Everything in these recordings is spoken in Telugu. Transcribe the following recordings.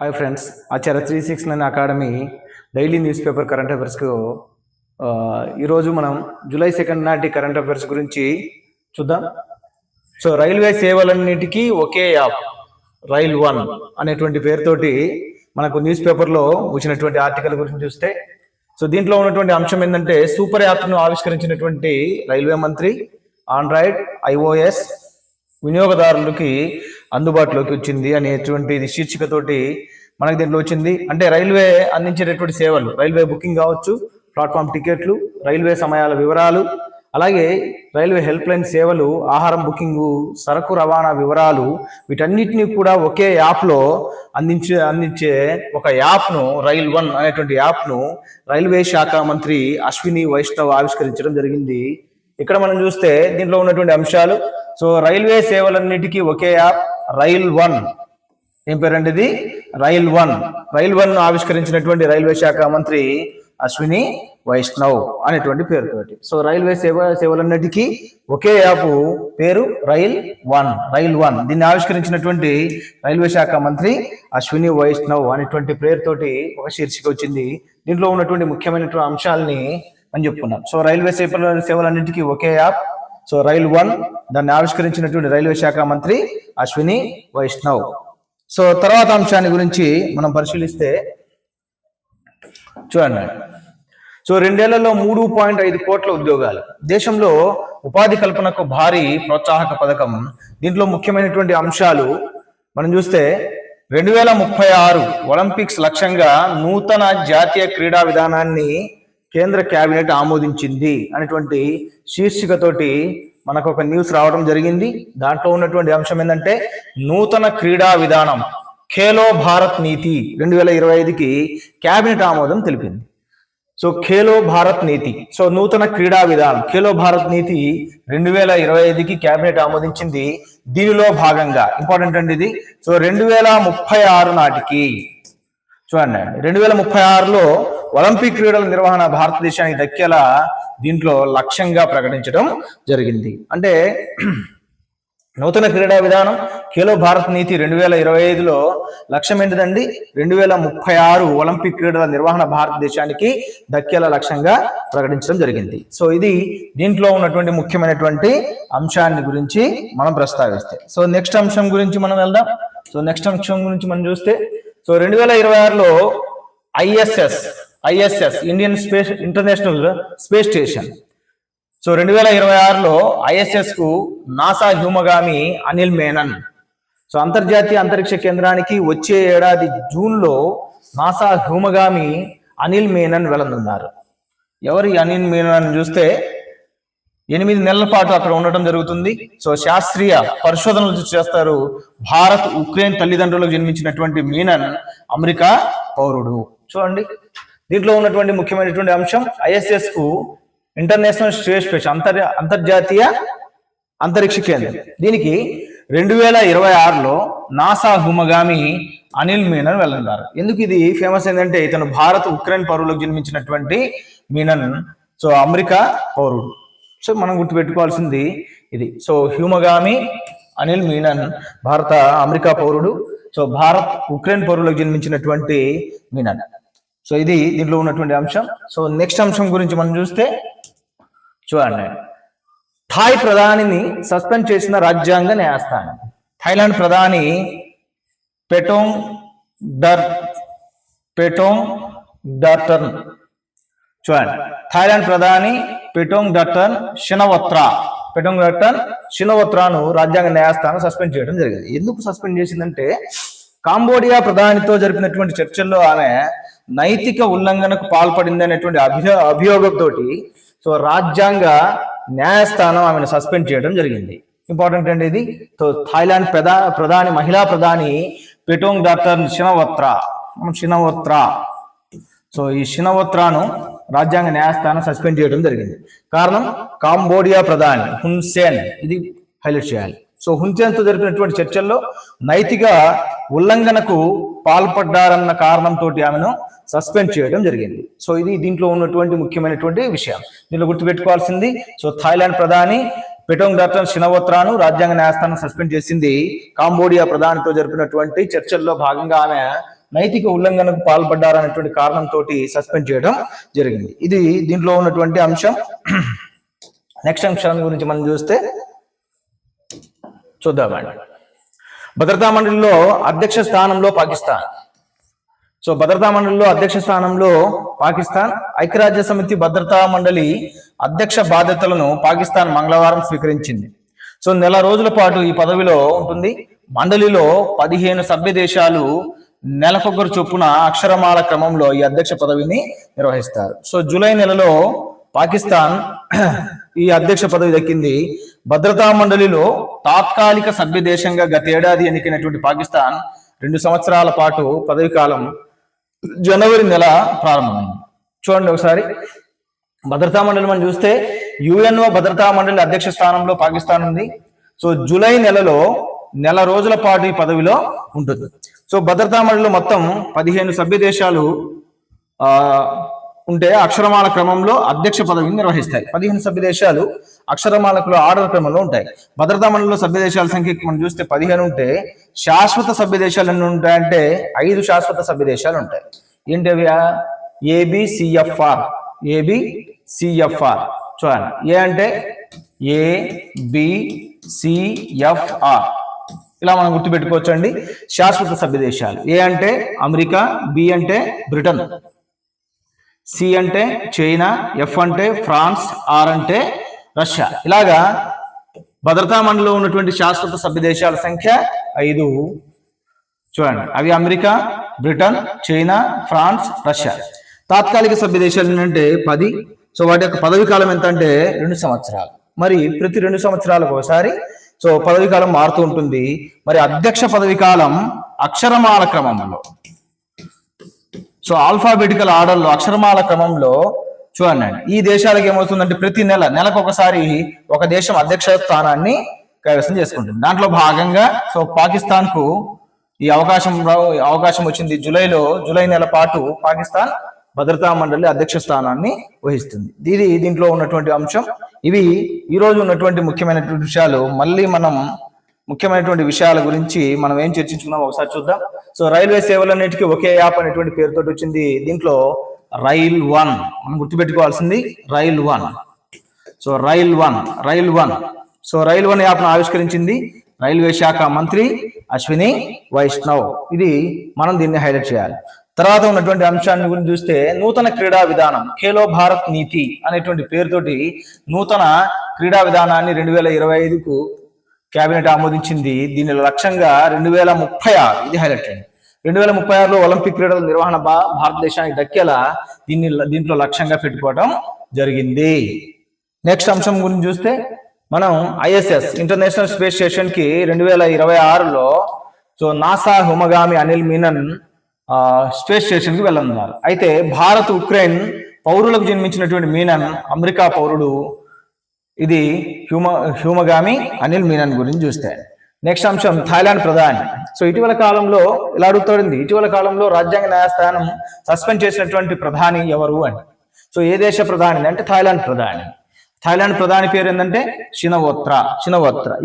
Hi friends, Acharya 369 academy daily news paper current అఫైర్స్కు ఈరోజు మనం జూలై 2 నాటి కరెంట్ అఫైర్స్ గురించి చూద్దాం. సో రైల్వే సేవలన్నిటికీ ఒకే యాప్ రైల్ వన్ అనేటువంటి పేరుతోటి మనకు న్యూస్ పేపర్లో వచ్చినటువంటి ఆర్టికల్ గురించి చూస్తే, సో దీంట్లో ఉన్నటువంటి అంశం ఏంటంటే సూపర్ యాప్ను ఆవిష్కరించినటువంటి రైల్వే మంత్రి ఆండ్రాయిడ్ ఐఓఎస్ వినియోగదారులకి అందుబాటులోకి వచ్చింది అనేటువంటి శీర్షికతోటి మనకి దీంట్లో వచ్చింది. అంటే రైల్వే అందించేటటువంటి సేవలు, రైల్వే బుకింగ్ కావచ్చు, ప్లాట్ఫామ్ టికెట్లు, రైల్వే సమయాల వివరాలు, అలాగే రైల్వే హెల్ప్ లైన్ సేవలు, ఆహారం బుకింగు, సరకు రవాణా వివరాలు, వీటన్నిటిని కూడా ఒకే యాప్లో అందించే ఒక యాప్ను రైల్ వన్ అనేటువంటి యాప్ను రైల్వే శాఖ మంత్రి అశ్విని వైష్ణవ్ ఆవిష్కరించడం జరిగింది. ఇక్కడ మనం చూస్తే దీంట్లో ఉన్నటువంటి అంశాలు, సో రైల్వే సేవలన్నిటికీ ఒకే యాప్ రైల్ వన్. ఏం పేరండి ఇది? Rail one. రైల్ వన్ ఆవిష్కరించినటువంటి రైల్వే శాఖ మంత్రి అశ్విని వైష్ణవ్ అనేటువంటి పేరుతోటి. సో రైల్వే సేవలన్నిటికీ ఒకే యాప్ పేరు రైల్ వన్. రైల్ వన్ దీన్ని ఆవిష్కరించినటువంటి రైల్వే శాఖ మంత్రి అశ్విని వైష్ణవ్ అనేటువంటి పేరుతోటి ఒక శీర్షిక వచ్చింది. దీంట్లో ఉన్నటువంటి ముఖ్యమైనటువంటి అంశాలని అని చెప్పుకున్నాం. సో రైల్వే సేవలన్నింటికీ ఒకే యాప్, సో రైల్ వన్, దాన్ని ఆవిష్కరించినటువంటి రైల్వే శాఖ మంత్రి అశ్విని వైష్ణవ్. సో తర్వాత అంశాన్ని గురించి మనం పరిశీలిస్తే చూడండి. సో 2 ఏళ్లలో 3.5 కోట్ల ఉద్యోగాలు, దేశంలో ఉపాధి కల్పనకు భారీ ప్రోత్సాహక పథకం. దీంట్లో ముఖ్యమైనటువంటి అంశాలు మనం చూస్తే 2036 ఒలింపిక్స్ లక్ష్యంగా నూతన జాతీయ క్రీడా విధానాన్ని కేంద్ర కేబినెట్ ఆమోదించింది అనేటువంటి శీర్షికతోటి మనకు ఒక న్యూస్ రావడం జరిగింది. దాంట్లో ఉన్నటువంటి అంశం ఏంటంటే నూతన క్రీడా విధానం ఖేలో భారత్ నీతి 2025కి కేబినెట్ ఆమోదం తెలిపింది. సో ఖేలో భారత్ నీతి, సో నూతన క్రీడా విధానం ఖేలో భారత్ నీతి 2025కి కేబినెట్ ఆమోదించింది. దీనిలో భాగంగా ఇంపార్టెంట్ అండి ఇది. సో 2036 నాటికి చూడండి, 2036లో ఒలింపిక్ క్రీడల నిర్వహణ భారతదేశానికి దక్కేలా దీంట్లో లక్ష్యంగా ప్రకటించడం జరిగింది. అంటే నూతన క్రీడా విధానం ఖేలో భారత్ నీతి 2025లో లక్ష్యం ఏంటిదండి? 2036 ఒలింపిక్ క్రీడల నిర్వహణ భారతదేశానికి దక్కేలా లక్ష్యంగా ప్రకటించడం జరిగింది. సో ఇది దీంట్లో ఉన్నటువంటి ముఖ్యమైనటువంటి అంశాన్ని గురించి మనం ప్రస్తావిస్తే, సో నెక్స్ట్ అంశం గురించి మనం వెళ్దాం. సో నెక్స్ట్ అంశం గురించి మనం చూస్తే, సో 2026లో ISS Indian international space station, so 2026లో ఐఎస్ఎస్ కు నాసా వ్యోమగామి అనిల్ మేనన్, సో అంతర్జాతీయ అంతరిక్ష కేంద్రానికి వచ్చే ఏడాది జూన్లో నాసా వ్యోమగామి అనిల్ మేనన్ వెళ్ళనున్నారు. ఎవరి అనిల్ మేనన్ చూస్తే 8 నెలల పాటు అక్కడ ఉండటం జరుగుతుంది. సో శాస్త్రీయ పరిశోధనలు చేస్తారు. భారత్ ఉక్రెయిన్ తల్లిదండ్రులకు జన్మించినటువంటి మీనన్ అమెరికా పౌరుడు. చూడండి, దీంట్లో ఉన్నటువంటి ముఖ్యమైనటువంటి అంశం ఐఎస్ఎస్ కు ఇంటర్నేషనల్ స్పేస్ స్టేషన్ అంతర్జాతీయ అంతరిక్ష కేంద్రం. దీనికి 2026లో నాసా వ్యోమగామి అనిల్ మీనన్ వెళ్ళనున్నారు. ఎందుకు ఇది ఫేమస్ ఏంటంటే ఇతను భారత్ ఉక్రెయిన్ పౌరులకు జన్మించినటువంటి మీనన్, సో అమెరికా పౌరుడు. సో మనం గుర్తుపెట్టుకోవాల్సింది ఇది. సో వ్యోమగామి అనిల్ మీనన్ భారత అమెరికా పౌరుడు. సో భారత్ ఉక్రెయిన్ పౌరులకు జన్మించినటువంటి మీనన్. సో ఇది దీంట్లో ఉన్నటువంటి అంశం. సో నెక్స్ట్ అంశం గురించి మనం చూస్తే చూడండి, థాయ్ ప్రధానిని సస్పెండ్ చేసిన రాజ్యాంగ న్యాయస్థానం. థాయిలాండ్ ప్రధాని పెటోంగ్ డాటర్న్, చూడండి, థాయిలాండ్ ప్రధాని పెటోంగ్ డాటర్న్ షినోవత్రాను రాజ్యాంగ న్యాయస్థానం సస్పెండ్ చేయడం జరిగింది. ఎందుకు సస్పెండ్ చేసిందంటే కాంబోడియా ప్రధానితో జరిపినటువంటి చర్చల్లో ఆమె నైతిక ఉల్లంఘనకు పాల్పడింది అనేటువంటి అభియోగంతో సో రాజ్యాంగ న్యాయస్థానం ఆమెను సస్పెండ్ చేయడం జరిగింది. ఇంపార్టెంట్ అండి ఇది. సో థాయిలాండ్ మహిళా ప్రధాని పెటోంగ్ డాటర్న్ షినోవత్రా, సో ఈ షినోవత్రాను రాజ్యాంగ న్యాయస్థానం సస్పెండ్ చేయడం జరిగింది. కారణం కాంబోడియా ప్రధాని హున్ సెన్, ఇది హైలైట్ చేయాలి. సో హున్ సెన్ తో జరిపినటువంటి చర్చల్లో నైతిక ఉల్లంఘనకు పాల్పడ్డారన్న కారణంతో ఆమెను సస్పెండ్ చేయడం జరిగింది. సో ఇది దీంట్లో ఉన్నటువంటి ముఖ్యమైనటువంటి విషయం. దీనిలో గుర్తుపెట్టుకోవాల్సింది, సో థాయిలాండ్ ప్రధాని పెటోంగ్ డాటర్న్ షినోవత్రాను రాజ్యాంగ న్యాయస్థానం సస్పెండ్ చేసింది. కాంబోడియా ప్రధానితో జరిపినటువంటి చర్చల్లో భాగంగా ఆమె నైతిక ఉల్లంఘనకు పాల్పడ్డారనేటువంటి కారణంతో సస్పెండ్ చేయడం జరిగింది. ఇది దీంట్లో ఉన్నటువంటి అంశం. నెక్స్ట్ అంశం గురించి మనం చూద్దామండి. భద్రతా మండలిలో అధ్యక్ష స్థానంలో పాకిస్తాన్. సో భద్రతా మండలిలో అధ్యక్ష స్థానంలో పాకిస్తాన్. ఐక్యరాజ్య సమితి భద్రతా మండలి అధ్యక్ష బాధ్యతలను పాకిస్తాన్ మంగళవారం స్వీకరించింది. సో నెల రోజుల పాటు ఈ పదవిలో ఉంటుంది. మండలిలో 15 సభ్య దేశాలు నెలకొకరు చొప్పున అక్షరమాల క్రమంలో ఈ అధ్యక్ష పదవిని నిర్వహిస్తారు. సో జూలై నెలలో పాకిస్తాన్ ఈ అధ్యక్ష పదవి దక్కింది. భద్రతా మండలిలో తాత్కాలిక సభ్య దేశంగా గతేడాది ఎన్నికైనటువంటి పాకిస్తాన్ 2 సంవత్సరాల పాటు పదవి కాలం జనవరి నెల ప్రారంభమైంది. చూడండి ఒకసారి భద్రతా మండలి మనం చూస్తే యుఎన్ఓ భద్రతా మండలి అధ్యక్ష స్థానంలో పాకిస్తాన్ ఉంది. సో జూలై నెలలో నెల రోజుల పాటు ఈ పదవిలో ఉంటుంది. సో భద్రతా మండలిలో మొత్తం 15 సభ్య దేశాలు ఉంటే అక్షరమాల క్రమంలో అధ్యక్ష పదవిని నిర్వహిస్తాయి. 15 సభ్య దేశాలు అక్షరమాలకులు ఆర్డర్ క్రమంలో ఉంటాయి. భద్రతా మండలిలో సభ్య దేశాల సంఖ్య మనం చూస్తే 15 ఉంటే శాశ్వత సభ్య దేశాలు ఎన్ని ఉంటాయంటే 5 శాశ్వత సభ్య దేశాలు ఉంటాయి. ఏంటి అవి? ఏబిసిఎఫ్ఆర్. చూడండి, ఏ అంటే ఏబిసిఎఫ్ఆర్ ఇలా మనం గుర్తుపెట్టుకోవచ్చు అండి. శాశ్వత సభ్య దేశాలు ఏ అంటే అమెరికా, బి అంటే బ్రిటన్, సి అంటే చైనా, ఎఫ్ అంటే ఫ్రాన్స్, ఆర్ అంటే రష్యా. ఇలాగా భద్రతా మండలిలో ఉన్నటువంటి శాశ్వత సభ్య దేశాల సంఖ్య 5. చూడండి, అవి America, Britain, China, France, Russia. తాత్కాలిక సభ్య దేశాలు ఏంటంటే 10. సో వాటి యొక్క పదవి కాలం ఎంత అంటే 2 సంవత్సరాలు. మరి ప్రతి 2 సంవత్సరాలకు ఒకసారి సో పదవి కాలం మారుతూ ఉంటుంది. మరి అధ్యక్ష పదవి కాలం అక్షరమాల క్రమంలో, సో ఆల్ఫాబెటికల్ ఆర్డర్లో అక్షరమాల క్రమంలో చూడండి. ఈ దేశాలకు ఏమవుతుందంటే ప్రతి నెలకు ఒకసారి ఒక దేశం అధ్యక్ష స్థానాన్ని కైవసం చేసుకుంటుంది. దాంట్లో భాగంగా సో పాకిస్తాన్ కు ఈ అవకాశం వచ్చింది. జూలై నెల పాటు పాకిస్తాన్ భద్రతా మండలి అధ్యక్ష స్థానాన్ని వహిస్తుంది. దీంట్లో ఉన్నటువంటి అంశం. ఇవి ఈ రోజు ఉన్నటువంటి ముఖ్యమైనటువంటి విషయాలు. మళ్ళీ మనం ముఖ్యమైనటువంటి విషయాల గురించి మనం ఏం చర్చించుకున్నాం ఒకసారి చూద్దాం. సో రైల్వే సేవలన్నిటికీ ఒకే యాప్ అనేటువంటి పేరుతో వచ్చింది. దీంట్లో రైల్ 1 మనం గుర్తుపెట్టుకోవాల్సింది రైల్ 1. సో రైల్ 1 యాప్ను ఆవిష్కరించింది రైల్వే శాఖ మంత్రి అశ్విని వైష్ణవ్. ఇది మనం దీన్ని హైలైట్ చేయాలి. తర్వాత ఉన్నటువంటి అంశాన్ని గురించి చూస్తే నూతన క్రీడా విధానం ఖేలో భారత్ నీతి అనేటువంటి పేరుతోటి నూతన క్రీడా విధానాన్ని 2025కు కేబినెట్ ఆమోదించింది. దీని లక్ష్యంగా 2036 ఇది హైలైట్ అయింది. 2036లో ఒలింపిక్ క్రీడల నిర్వహణ భారతదేశానికి దక్కేలా దీంట్లో లక్ష్యంగా పెట్టుకోవడం జరిగింది. నెక్స్ట్ అంశం గురించి చూస్తే మనం ఐఎస్ఎస్ ఇంటర్నేషనల్ స్పేస్ స్టేషన్ కి 2026లో సో నాసా హుమగామి అనిల్ మీనన్ స్పేస్ స్టేషన్ కి వెళ్ళనున్నారు. అయితే భారత్ ఉక్రెయిన్ పౌరులకు జన్మించినటువంటి మీనన్ అమెరికా పౌరుడు. ఇది హ్యూమగామి అనిల్ మీనన్ గురించి చూస్తే నెక్స్ట్ అంశం థాయిలాండ్ ప్రధాని. సో ఇటీవల కాలంలో ఇలా అడుగుతుంది, ఇటీవల కాలంలో రాజ్యాంగ న్యాయస్థానం సస్పెండ్ చేసినటువంటి ప్రధాని ఎవరు అని. సో ఏ దేశ ప్రధాని అంటే థాయిలాండ్ ప్రధాని పేరు ఏంటంటే షినవోత్రా.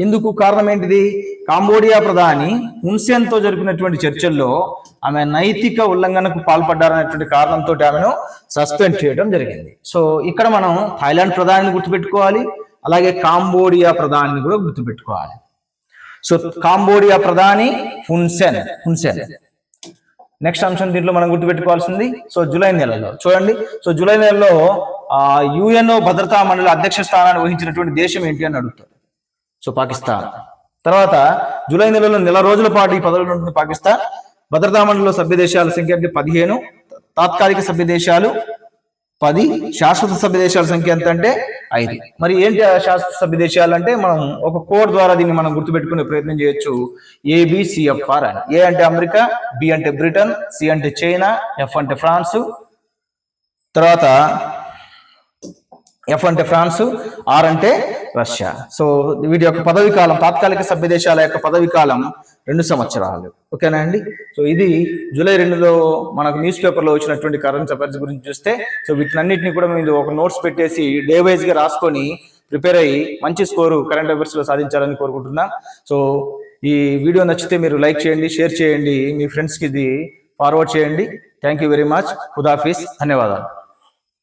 ఎందుకు? కారణం ఏంటిది? కాంబోడియా ప్రధాని హున్సేన్ తో జరిపినటువంటి చర్చల్లో ఆమె నైతిక ఉల్లంఘనకు పాల్పడ్డారనేటువంటి కారణంతో ఆమెను సస్పెండ్ చేయడం జరిగింది. సో ఇక్కడ మనం థాయిలాండ్ ప్రధానిని గుర్తుపెట్టుకోవాలి, అలాగే కాంబోడియా ప్రధానిని కూడా గుర్తుపెట్టుకోవాలి. సో కాంబోడియా ప్రధాని హున్సేన్. నెక్స్ట్ అంశం దీంట్లో మనం గుర్తుపెట్టుకోవాల్సింది సో జూలై నెలలో చూడండి. సో జూలై నెలలో యుఎన్ఓ భద్రతా మండలి అధ్యక్ష స్థానాన్ని వహించినటువంటి దేశం ఏంటి అని అడుగుతారు. సో పాకిస్తాన్. తర్వాత జూలై నెలలో నెల రోజుల పాటు ఈ పదవిలో ఉంటుంది పాకిస్తాన్. భద్రతా మండలిలో సభ్య దేశాల సంఖ్య అంటే 15, తాత్కాలిక సభ్య దేశాలు 10, శాశ్వత సభ్య దేశాల సంఖ్య ఎంత అంటే 5. మరి ఏంటి శాశ్వత సభ్య దేశాలు అంటే మనం ఒక కోడ్ ద్వారా దీన్ని మనం గుర్తుపెట్టుకునే ప్రయత్నం చేయొచ్చు. ఏబిసిఎఫ్ఆర్ అని. ఏ అంటే అమెరికా, బి అంటే బ్రిటన్, సి అంటే చైనా, ఎఫ్ అంటే ఫ్రాన్స్, తర్వాత ఎఫ్ అంటే ఫ్రాన్స్, ఆర్ అంటే రష్యా. సో వీటి యొక్క పదవి కాలం, తాత్కాలిక సభ్య దేశాల యొక్క పదవి కాలం 2 సంవత్సరాలు. ఓకేనా అండి? సో ఇది జూలై 2లో మనకు న్యూస్ పేపర్లో వచ్చినటువంటి కరెంట్ అఫైర్స్ గురించి చూస్తే సో వీటినన్నింటినీ కూడా మీరు ఒక నోట్స్ పెట్టేసి డే వైజ్ గా రాసుకొని ప్రిపేర్ అయ్యి మంచి స్కోరు కరెంట్ అఫైర్స్ లో సాధించాలని కోరుకుంటున్నాం. సో ఈ వీడియో నచ్చితే మీరు లైక్ చేయండి, షేర్ చేయండి, మీ ఫ్రెండ్స్కి ఇది ఫార్వర్డ్ చేయండి. Thank you very much. ఖుదాఫీస్. ధన్యవాదాలు.